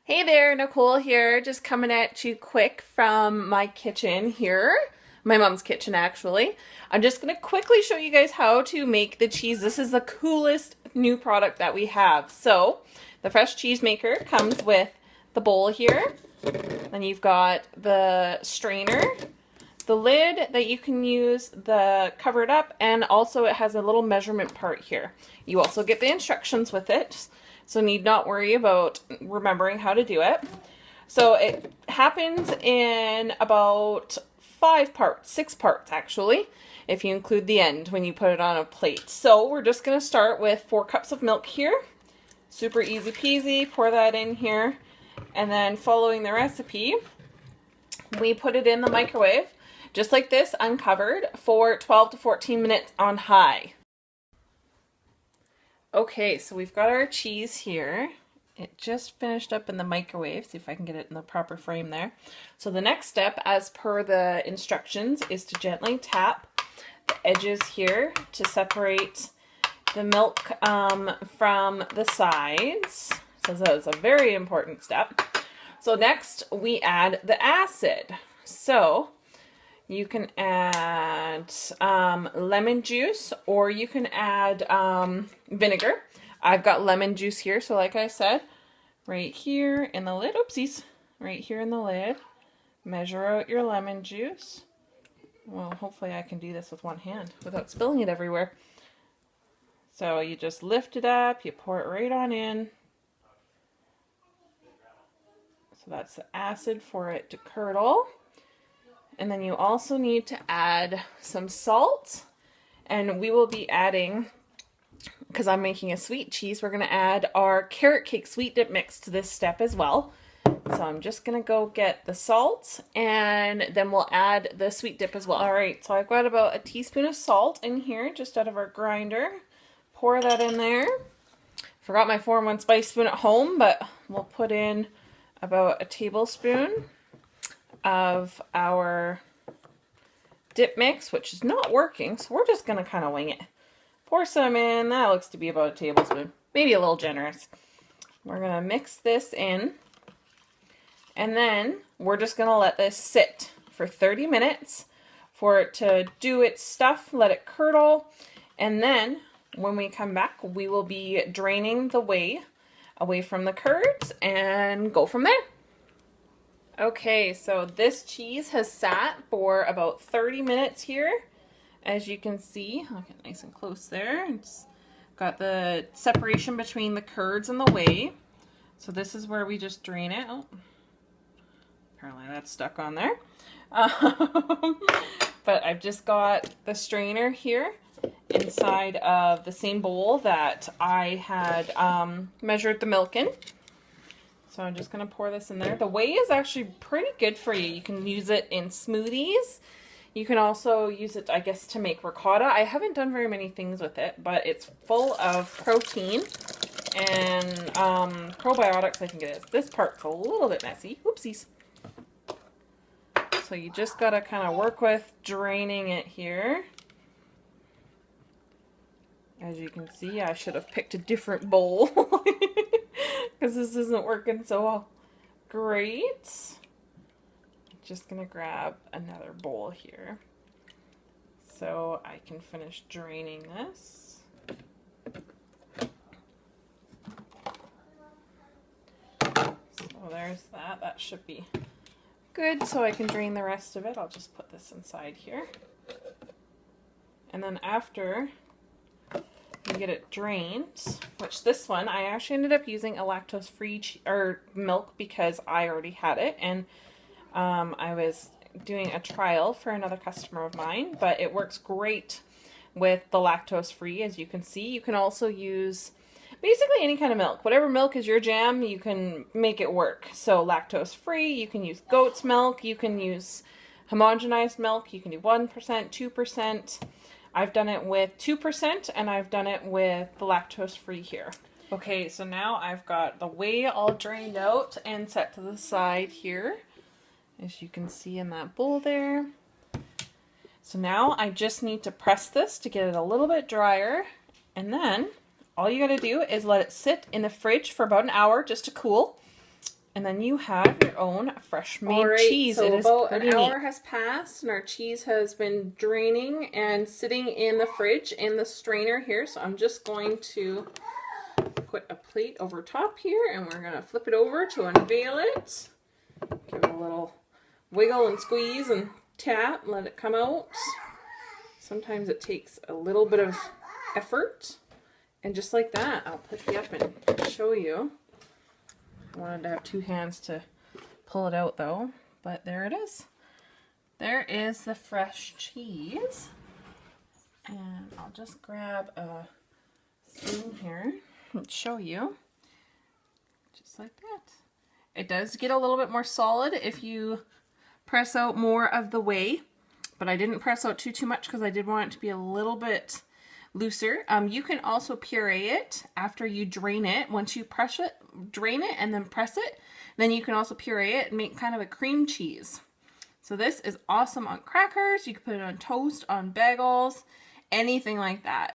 Hey there, Nicole here, just coming at you quick from my kitchen here. My mom's kitchen, actually. I'm just going to quickly show you guys how to make the cheese. This is the coolest new product that we have. So, the fresh cheese maker comes with the bowl here. Then you've got the strainer, the lid that you can use, the covered up, and also it has a little measurement part here. You also get the instructions with it, so need not worry about remembering how to do it. So it happens in about 6 parts actually, if you include the end when you put it on a plate. So we're just going to start with 4 cups of milk here. Super easy peasy, pour that in here. And then following the recipe, we put it in the microwave, just like this, uncovered, for 12 to 14 minutes on high. Okay, so we've got our cheese here. It just finished up in the microwave. See if I can get it in the proper frame there. So the next step, as per the instructions, is to gently tap the edges here to separate the milk from the sides. So that is a very important step. So next we add the acid. So you can add lemon juice, or you can add vinegar. I've got lemon juice here, so like I said, right here in the lid, oopsies, right here in the lid, measure out your lemon juice. Well, hopefully I can do this with one hand without spilling it everywhere. So you just lift it up, you pour it right on in. So that's the acid for it to curdle. And then you also need to add some salt, and we will be adding, because I'm making a sweet cheese, we're going to add our carrot cake sweet dip mix to this step as well. So I'm just going to go get the salt, and then we'll add the sweet dip as well. Alright, so I've got about a teaspoon of salt in here, just out of our grinder. Pour that in there. Forgot my 4-in-1 spice spoon at home, but we'll put in about a tablespoon of our dip mix, which is not working, so we're just going to kind of wing it. Pour some in. That looks to be about a tablespoon, maybe a little generous. We're going to mix this in, and then we're just going to let this sit for 30 minutes for it to do its stuff, let it curdle, and then when we come back, we will be draining the whey away from the curds and go from there. Okay, so this cheese has sat for about 30 minutes here. As you can see, I'll get nice and close there. It's got the separation between the curds and the whey. So this is where we just drain it. Oh, apparently that's stuck on there. But I've just got the strainer here inside of the same bowl that I had measured the milk in. So I'm just going to pour this in there. The whey is actually pretty good for you. You can use it in smoothies. You can also use it, I guess, to make ricotta. I haven't done very many things with it, but it's full of protein and probiotics. I think it is. This part's a little bit messy. Oopsies. So you just got to kind of work with draining it here. As you can see, I should have picked a different bowl because this isn't working so great. Just gonna grab another bowl here so I can finish draining this. So there's that. That should be good, so I can drain the rest of it. I'll just put this inside here. And then after you get it drained, which this one, I actually ended up using a lactose-free milk because I already had it, and I was doing a trial for another customer of mine, but it works great with the lactose-free, as you can see. You can also use basically any kind of milk. Whatever milk is your jam, you can make it work. So lactose-free, you can use goat's milk, you can use homogenized milk, you can do 1%, 2%. I've done it with 2%, and I've done it with the lactose-free here. Okay, so now I've got the whey all drained out and set to the side here, as you can see in that bowl there. So now I just need to press this to get it a little bit drier, and then all you gotta do is let it sit in the fridge for about an hour just to cool. And then you have your own fresh made cheese. So it is about pretty an hour neat. has passed and our cheese has been draining and sitting in the fridge in the strainer here. So I'm just going to put a plate over top here and we're going to flip it over to unveil it. Give it a little wiggle and squeeze and tap, let it come out. Sometimes it takes a little bit of effort. And just like that, I'll put you up and show you. I wanted to have two hands to pull it out though, but there it is. There is the fresh cheese. And I'll just grab a spoon here and show you. Just like that. It does get a little bit more solid if you press out more of the whey, but I didn't press out too much because I did want it to be a little bit looser. You can also puree it after you drain it. Once you drain it and then press it, then you can also puree it and make kind of a cream cheese. So this is awesome on crackers. You can put it on toast, on bagels, anything like that.